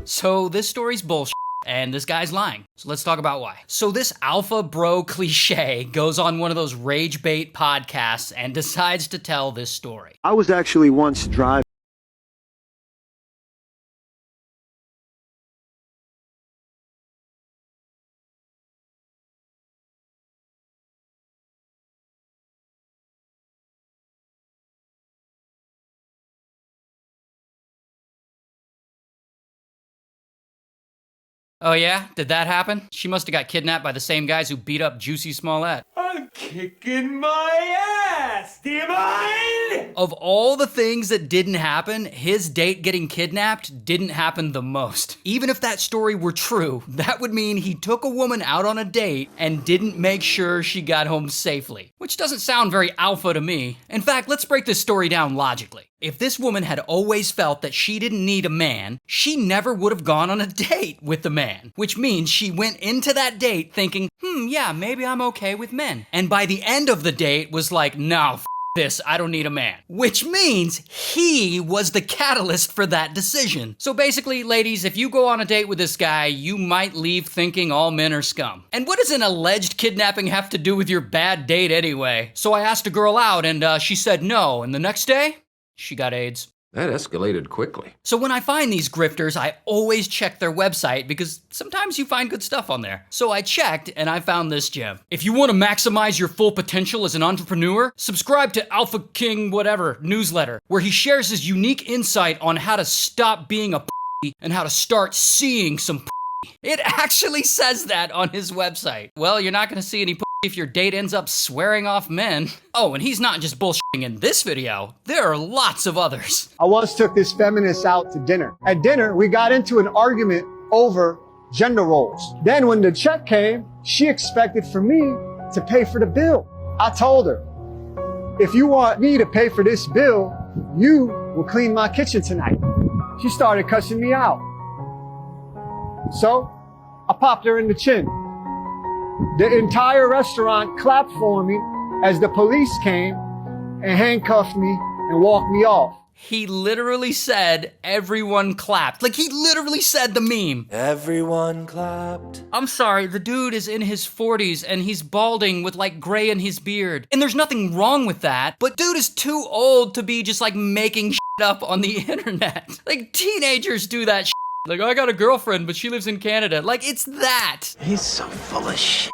So this story's bullshit. And this guy's lying. So let's talk about why. So this alpha bro cliche goes on one of those rage bait podcasts and decides to tell this story. I was actually once driving. Oh yeah? Did that happen? She must have got kidnapped by the same guys who beat up Juicy Smollett. I'm kicking my ass, do you mind? Of all the things that didn't happen, his date getting kidnapped didn't happen the most. Even if that story were true, that would mean he took a woman out on a date and didn't make sure she got home safely. Which doesn't sound very alpha to me. In fact, let's break this story down logically. If this woman had always felt that she didn't need a man, she never would have gone on a date with the man. Which means she went into that date thinking, yeah, maybe I'm okay with men. And by the end of the date was like, no, this, I don't need a man. Which means he was the catalyst for that decision. So basically, ladies, if you go on a date with this guy, you might leave thinking all men are scum. And what does an alleged kidnapping have to do with your bad date anyway? So I asked a girl out and she said no, and the next day, she got AIDS. That escalated quickly. So when I find these grifters, I always check their website because sometimes you find good stuff on there. So I checked and I found this gem. If you want to maximize your full potential as an entrepreneur, subscribe to Alpha King whatever newsletter, where he shares his unique insight on how to stop being a p*** and how to start seeing some p***. It actually says that on his website. Well, you're not gonna see any p*** if your date ends up swearing off men. Oh, and he's not just bullshitting in this video. There are lots of others. I once took this feminist out to dinner. At dinner, we got into an argument over gender roles. Then when the check came, she expected for me to pay for the bill. I told her, if you want me to pay for this bill, you will clean my kitchen tonight. She started cussing me out. So I popped her in the chin. The entire restaurant clapped for me as the police came and handcuffed me and walked me off. He literally said everyone clapped. Like, he literally said the meme. Everyone clapped. I'm sorry, the dude is in his 40s and he's balding with like gray in his beard. And there's nothing wrong with that, but dude is too old to be just like making shit up on the internet. Like, teenagers do that shit. Like, I got a girlfriend, but she lives in Canada. Like, it's that. He's so full of shit.